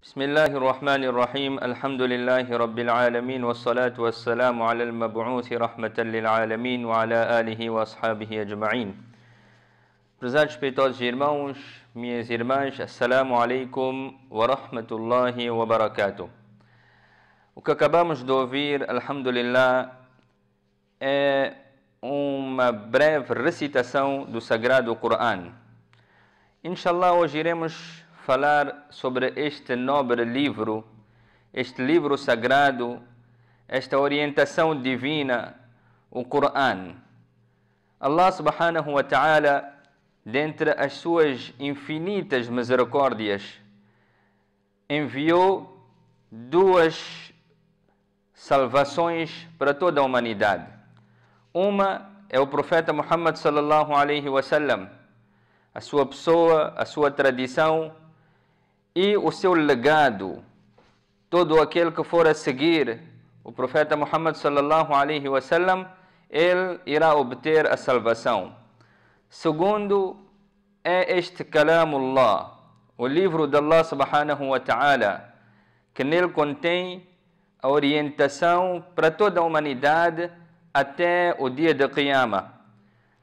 بسم الله الرحمن الرحيم الحمد لله رب العالمين والصلاة والسلام على المبعوث رحمة للعالمين وعلى آله وأصحابه أجمعين. Prezados respeitosos irmãos, minhas irmãs, Assalamu alaikum wa rahmatullahi wa barakatuh. O que acabamos de ouvir, alhamdulillah, é uma breve recitação do Sagrado Coran. Inshallah, hoje iremos falar sobre este nobre livro, este livro sagrado, esta orientação divina, o Coran. Allah subhanahu wa ta'ala, dentre as suas infinitas misericórdias, enviou duas salvações para toda a humanidade. Uma é o profeta Muhammad sallallahu alaihi wasallam, a sua pessoa, a sua tradição e o seu legado. Todo aquele que for a seguir o profeta Muhammad sallallahu alaihi wasallam, ele irá obter a salvação. Segundo é este Kalamullah, o livro de Allah subhanahu wa ta'ala, que nele contém a orientação para toda a humanidade até o dia de Qiyamah.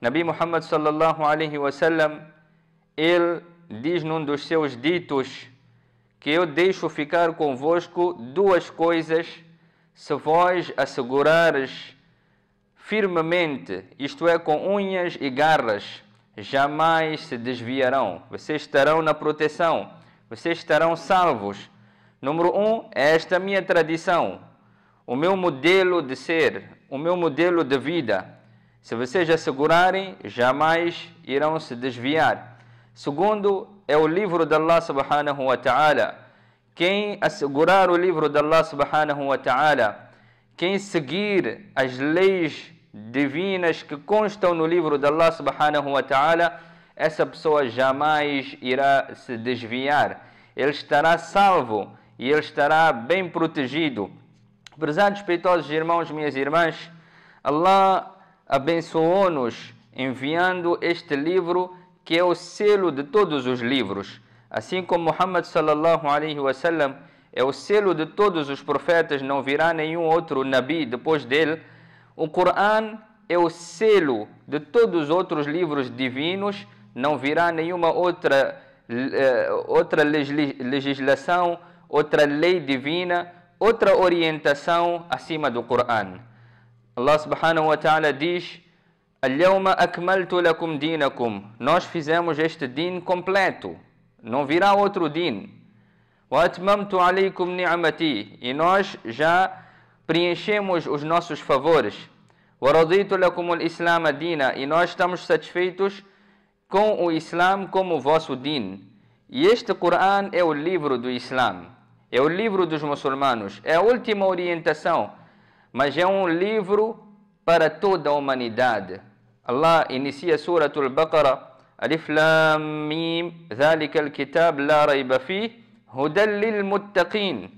Nabi Muhammad sallallahu alaihi wasallam, ele diz num dos seus ditos que eu deixo ficar convosco duas coisas, se vós assegurares firmemente, isto é, com unhas e garras, jamais se desviarão. Vocês estarão na proteção, vocês estarão salvos. Número um, é esta minha tradição, o meu modelo de ser, o meu modelo de vida. Se vocês assegurarem, jamais irão se desviar. Segundo, é o livro de Allah subhanahu wa ta'ala. Quem assegurar o livro de Allah subhanahu wa ta'ala, quem seguir as leis divinas que constam no livro de Allah subhanahu wa ta'ala, essa pessoa jamais irá se desviar. Ele estará salvo e ele estará bem protegido. Prezados respeitosos irmãos, minhas irmãs, Allah abençoou-nos enviando este livro que é o selo de todos os livros. Assim como Muhammad sallallahu alaihi wasallam é o selo de todos os profetas, não virá nenhum outro Nabi depois dele, o Coran é o selo de todos os outros livros divinos, não virá nenhuma outra legislação, outra lei divina, outra orientação acima do Coran. Allah subhanahu wa ta'ala diz: Al-yawma akmaltu lakum dinakum. Nós fizemos este din completo. Não virá outro din. Wa atmamtu alaykum ni'mati. E nós já preenchemos os nossos favores. Wa raditu lakum al-islam dina. E nós estamos satisfeitos com o Islam como vosso din. E este Coran é o livro do Islam. É o livro dos muçulmanos. É a última orientação. Mas é um livro para toda a humanidade. Allah inicia Suratul Baqarah, Alif Lam Mim, ذلك الكتاب لا ريب فيه هدى للمتقين,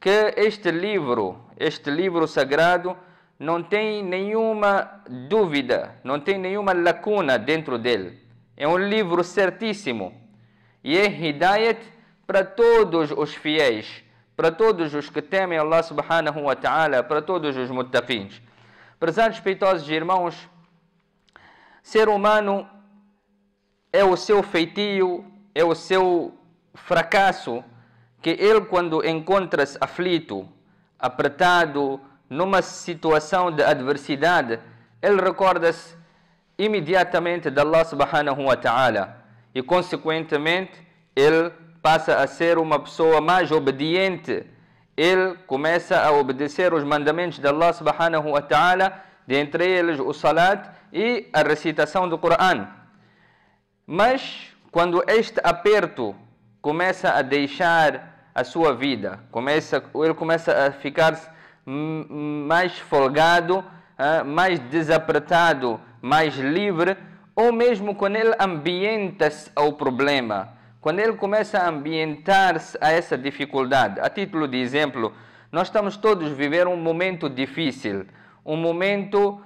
que este livro sagrado não tem nenhuma dúvida, não tem nenhuma lacuna dentro dele. É um livro certíssimo e é hidayat para todos os fiéis, para todos os que temem Allah subhanahu wa ta'ala, para todos os muttaqins. Prezados respeitosos irmãos, ser humano é o seu feitio, é o seu fracasso, que ele, quando encontra-se aflito, apertado, numa situação de adversidade, ele recorda-se imediatamente de Allah subhanahu wa ta'ala e, consequentemente, ele passa a ser uma pessoa mais obediente. Ele começa a obedecer os mandamentos de Allah subhanahu wa ta'ala, dentre eles o salat e a recitação do Coran. Mas quando este aperto começa a deixar a sua vida, ele começa a ficar mais folgado, mais desapertado, mais livre, ou mesmo quando ele ambienta-se ao problema, quando ele começa a ambientar-se a essa dificuldade. A título de exemplo, nós estamos todos a viver um momento difícil, um momento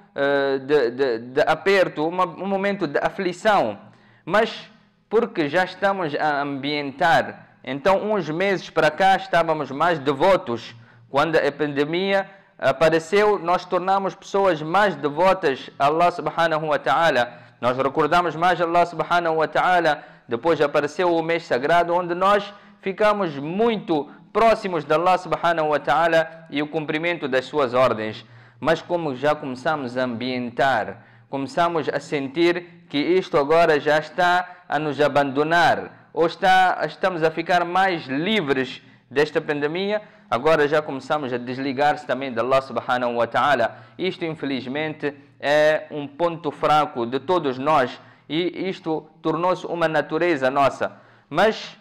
de aperto, um momento de aflição, mas porque já estamos a ambientar Então, uns meses para cá, estávamos mais devotos. Quando a pandemia apareceu, nós tornamos pessoas mais devotas a Allah subhanahu wa ta'ala. Nós recordamos mais Allah subhanahu wa ta'ala. Depois apareceu o mês sagrado, onde nós ficamos muito próximos de Allah subhanahu wa ta'ala e o cumprimento das suas ordens. Mas como já começamos a ambientar, começamos a sentir que isto agora já está a nos abandonar, ou estamos a ficar mais livres desta pandemia, agora já começamos a desligar-se também de Allah subhanahu wa ta'ala. Isto, infelizmente, é um ponto fraco de todos nós e isto tornou-se uma natureza nossa. Mas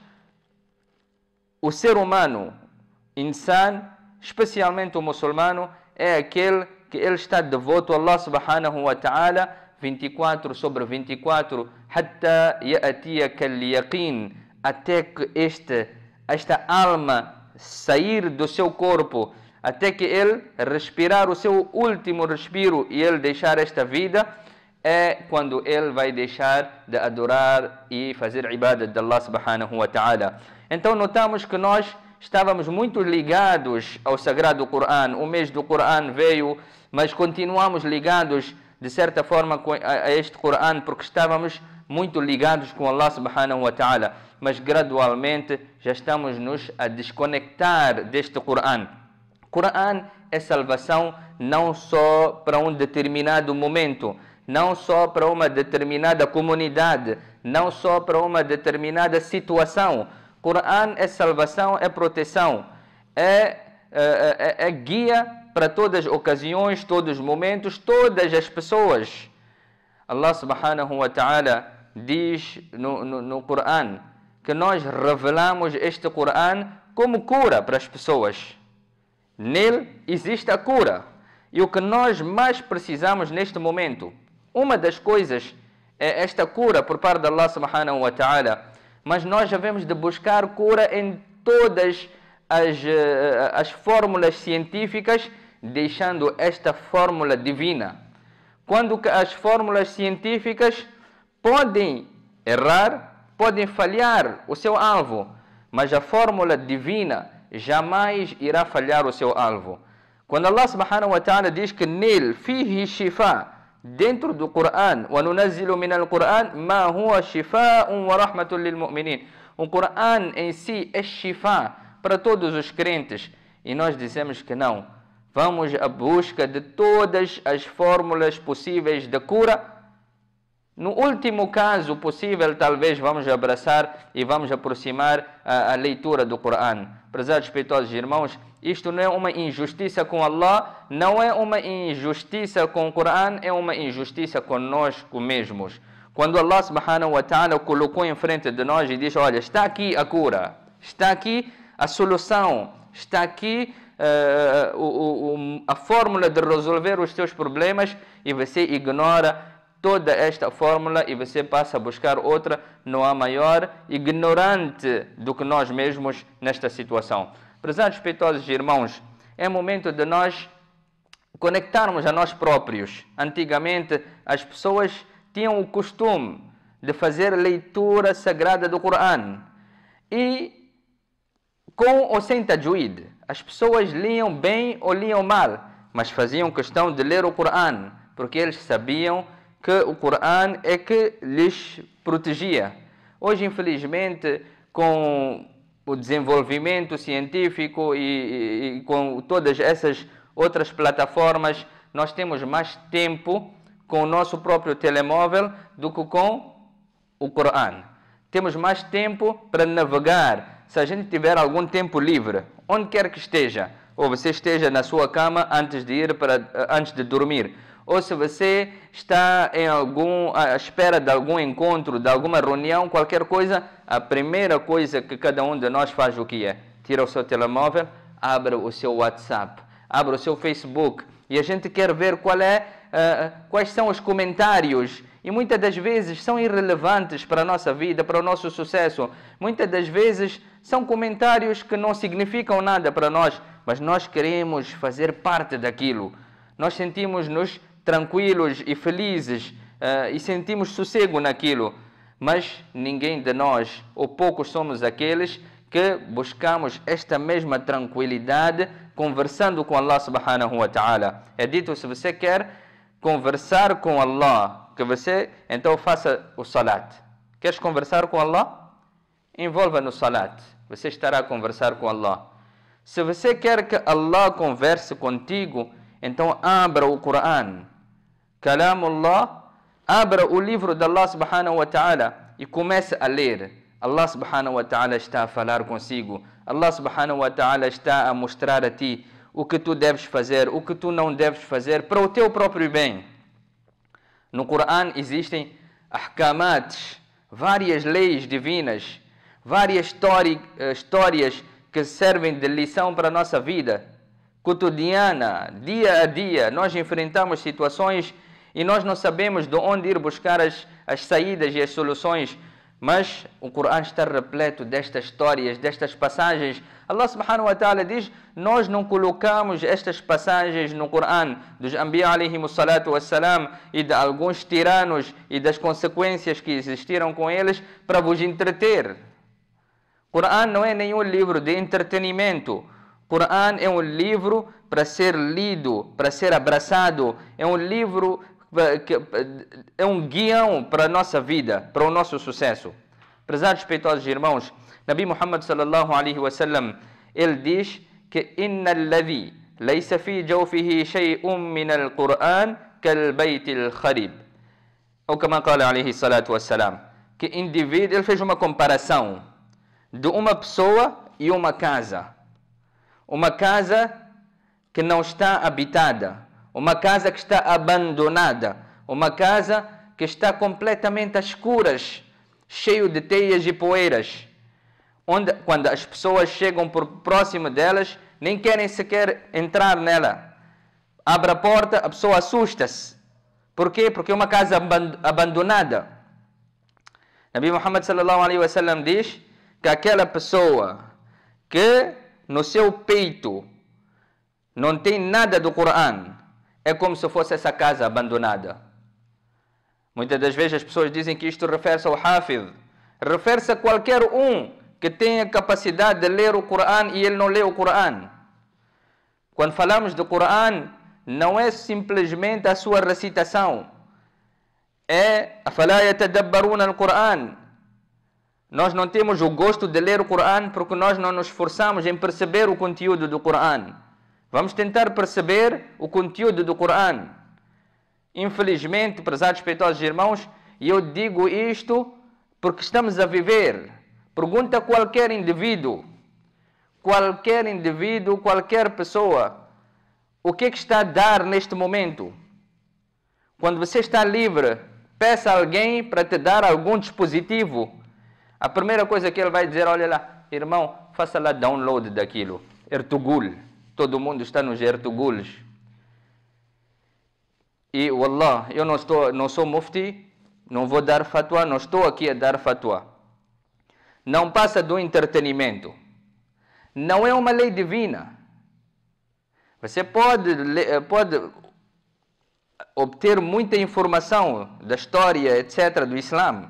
o ser humano, insan, especialmente o muçulmano, é aquele que ele está devoto a Allah subhanahu wa ta'ala 24 sobre 24, hatta ya'tiyaka al-yaqin, até que esta alma sair do seu corpo, até que ele respirar o seu último respiro e ele deixar esta vida, é quando ele vai deixar de adorar e fazer ibadat de Allah subhanahu wa ta'ala. Então notamos que nós estávamos muito ligados ao Sagrado Coran. O mês do Coran veio, mas continuamos ligados de certa forma a este Coran, porque estávamos muito ligados com Allah subhanahu wa ta'ala. Mas gradualmente já estamos nos a desconectar deste Coran. Coran é salvação não só para um determinado momento, não só para uma determinada comunidade, não só para uma determinada situação. Coran é salvação, é proteção, é guia para todas as ocasiões, todos os momentos, todas as pessoas. Allah subhanahu wa ta'ala diz no Coran que nós revelamos este Coran como cura para as pessoas. Nele existe a cura. E o que nós mais precisamos neste momento, uma das coisas é esta cura por parte de Allah subhanahu wa ta'ala. Mas nós devemos de buscar cura em todas as fórmulas científicas, deixando esta fórmula divina. Quando as fórmulas científicas podem errar, podem falhar o seu alvo, mas a fórmula divina jamais irá falhar o seu alvo. Quando Allah subhanahu wa ta'ala diz que nele, fihi shifa, dentro do Coran, وَنُنَزِّلُ مِنَ الْقُرْآنِ مَا هُوَ شِفَاءٌ وَرَحْمَةٌ لِلْمُؤْمِنِينَ. O Coran em si é shifa para todos os crentes. E nós dizemos que não. Vamos à busca de todas as fórmulas possíveis de cura. No último caso possível, talvez vamos abraçar e vamos aproximar a leitura do Coran. Prezados respeitosos irmãos, isto não é uma injustiça com Allah, não é uma injustiça com o Coran, é uma injustiça conosco mesmos. Quando Allah subhanahu wa ta'ala colocou em frente de nós e diz, olha, está aqui a cura, está aqui a solução, está aqui a fórmula de resolver os teus problemas, e você ignora toda esta fórmula e você passa a buscar outra, não há maior ignorante do que nós mesmos nesta situação. Prezados respeitosos irmãos, é momento de nós conectarmos a nós próprios. Antigamente as pessoas tinham o costume de fazer leitura sagrada do Coran, e com ou sem tajwid. As pessoas liam bem ou liam mal, mas faziam questão de ler o Coran, porque eles sabiam que o Coran é que lhes protegia. Hoje, infelizmente, com o desenvolvimento científico e com todas essas outras plataformas, nós temos mais tempo com o nosso próprio telemóvel do que com o Coran. Temos mais tempo para navegar. Se a gente tiver algum tempo livre, onde quer que esteja, ou você esteja na sua cama antes de dormir, ou se você está à espera de algum encontro, de alguma reunião, qualquer coisa, a primeira coisa que cada um de nós faz o que é? Tira o seu telemóvel, abre o seu WhatsApp, abre o seu Facebook, e a gente quer ver quais são os comentários, e muitas das vezes são irrelevantes para a nossa vida, para o nosso sucesso. Muitas das vezes são comentários que não significam nada para nós, mas nós queremos fazer parte daquilo. Nós sentimos-nos tranquilos e felizes e sentimos sossego naquilo, mas ninguém de nós, ou poucos somos aqueles que buscamos esta mesma tranquilidade conversando com Allah subhanahu wa ta'ala. É dito, se você quer conversar com Allah, que você então faça o salat. Queres conversar com Allah? Envolva no salat. Você estará a conversar com Allah. Se você quer que Allah converse contigo, então abra o Coran. Kalamullah, abra o livro de Allah subhanahu wa ta'ala e comece a ler. Allah subhanahu wa ta'ala está a falar consigo. Allah subhanahu wa ta'ala está a mostrar a ti o que tu deves fazer, o que tu não deves fazer para o teu próprio bem. No Coran existem ahkamats, várias leis divinas, várias histórias que servem de lição para a nossa vida cotidiana, dia a dia. Nós enfrentamos situações e nós não sabemos de onde ir buscar as saídas e as soluções. Mas o Coran está repleto destas histórias, destas passagens. Allah subhanahu wa ta'ala diz, nós não colocamos estas passagens no Coran dos Anbiya alayhimus salatu wassalam e de alguns tiranos e das consequências que existiram com eles para vos entreter. O Coran não é nenhum livro de entretenimento. O Coran é um livro para ser lido, para ser abraçado. É um livro é um guião para a nossa vida, para o nosso sucesso. Prezados respeitosos irmãos, Nabi Muhammad sallallahu alaihi wasallam, ele diz que inna alladhi laysa fi jawfihi shay'un min al-Qur'an kal-bayt al-kharib. Ou como qala alaihi salatu wassalam, que indivíduo, ele fez uma comparação de uma pessoa e uma casa. Uma casa que não está habitada. Uma casa que está abandonada. Uma casa que está completamente às escuras, cheio de teias e poeiras. Onde, quando as pessoas chegam por próximo delas, nem querem sequer entrar nela. Abre a porta, a pessoa assusta-se. Por quê? Porque é uma casa abandonada. Nabi Muhammad sallallahu alaihi wasallam diz que aquela pessoa que no seu peito não tem nada do Coran, é como se fosse essa casa abandonada. Muitas das vezes as pessoas dizem que isto refere-se ao Hafidh. Refere-se a qualquer um que tenha capacidade de ler o Coran e ele não lê o Coran. Quando falamos do Coran, não é simplesmente a sua recitação. É afala yatadabbaruna al-Quran. Nós não temos o gosto de ler o Coran porque nós não nos esforçamos em perceber o conteúdo do Coran. Vamos tentar perceber o conteúdo do Coran. Infelizmente, prezados respeitosos irmãos, e eu digo isto porque estamos a viver. Pergunta a qualquer indivíduo, qualquer pessoa, o que é que está a dar neste momento? Quando você está livre, peça a alguém para te dar algum dispositivo. A primeira coisa que ele vai dizer, olha lá, irmão, faça lá download daquilo, Ertugul. Todo mundo está nos Ertuguls. E, wallah, eu não sou mufti, não vou dar fatwa, não estou aqui a dar fatwa. Não passa do entretenimento. Não é uma lei divina. Você pode obter muita informação da história, etc., do Islã,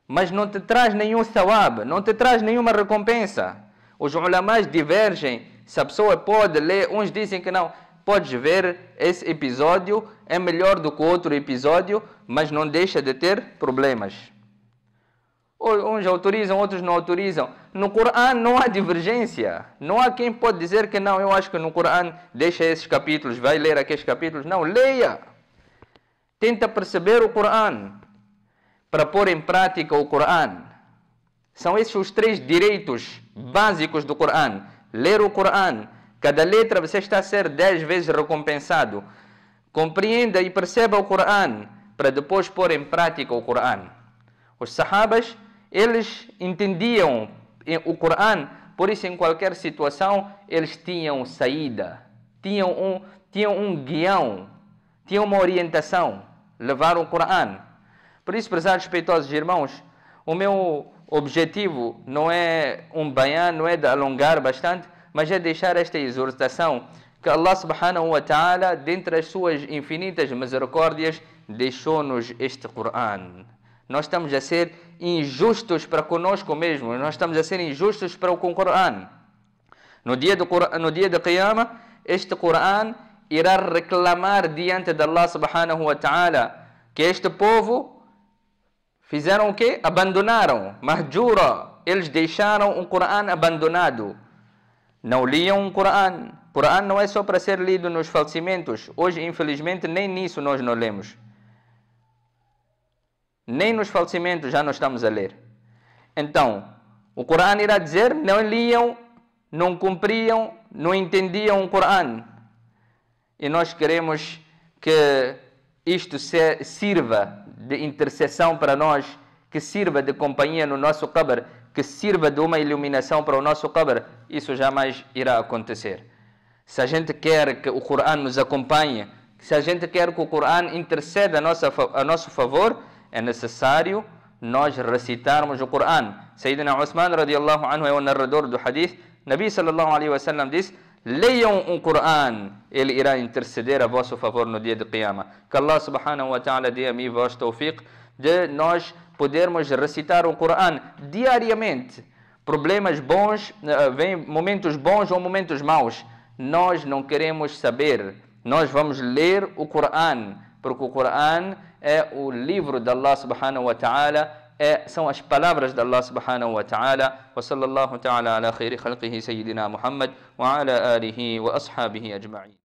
mas não te traz nenhum thawab, não te traz nenhuma recompensa. Os ulamás divergem. Se a pessoa pode ler, uns dizem que não, podes ver esse episódio, é melhor do que outro episódio, mas não deixa de ter problemas. Uns autorizam, outros não autorizam. No Coran não há divergência. Não há quem pode dizer que não, eu acho que no Coran deixa esses capítulos, vai ler aqueles capítulos. Não, leia. Tenta perceber o Coran para pôr em prática o Coran. São esses os 3 direitos básicos do Coran. Ler o Coran. Cada letra você está a ser 10 vezes recompensado. Compreenda e perceba o Coran para depois pôr em prática o Coran. Os sahabas, eles entendiam o Coran, por isso em qualquer situação eles tinham saída, tinham um guião, tinham uma orientação, levar o Coran. Por isso, prezados respeitosos irmãos, o meu objetivo não é um bayan, não é de alongar bastante, mas é deixar esta exortação que Allah subhanahu wa ta'ala, dentre as suas infinitas misericórdias, deixou-nos este Coran. Nós estamos a ser injustos para conosco mesmos. Nós estamos a ser injustos para o Coran. No dia de Qiyamah, este Coran irá reclamar diante de Allah subhanahu wa ta'ala que este povo fizeram o quê? Abandonaram. Mahjura. Eles deixaram um Coran abandonado. Não liam um Coran. Coran não é só para ser lido nos falecimentos. Hoje, infelizmente, nem nisso nós não lemos. Nem nos falecimentos já não estamos a ler. Então, o Coran irá dizer, não liam, não cumpriam, não entendiam o Coran. E nós queremos que isto sirva de intercessão para nós, que sirva de companhia no nosso qabr, que sirva de uma iluminação para o nosso qabr. Isso jamais irá acontecer. Se a gente quer que o Coran nos acompanhe, se a gente quer que o Coran interceda a nosso favor, é necessário nós recitarmos o Coran. Sayyidina Uthman radiallahu anhu é o narrador do hadith. Nabi sallallahu alaihi wasallam diz: leiam um Coran, ele irá interceder a vosso favor no dia de Qiyamah. Que Allah subhanahu wa ta'ala dê a mim e vós tawfiq de nós podermos recitar o Coran diariamente. Problemas bons, vêm momentos bons ou momentos maus, nós não queremos saber. Nós vamos ler o Coran, porque o Coran é o livro de Allah subhanahu wa ta'ala, são as palavras de Allah subhanahu wa ta'ala. Wa sallallahu ta'ala ala khairi khalqihi sayyidina Muhammad wa ala alihi wa ashabihi ajma'in.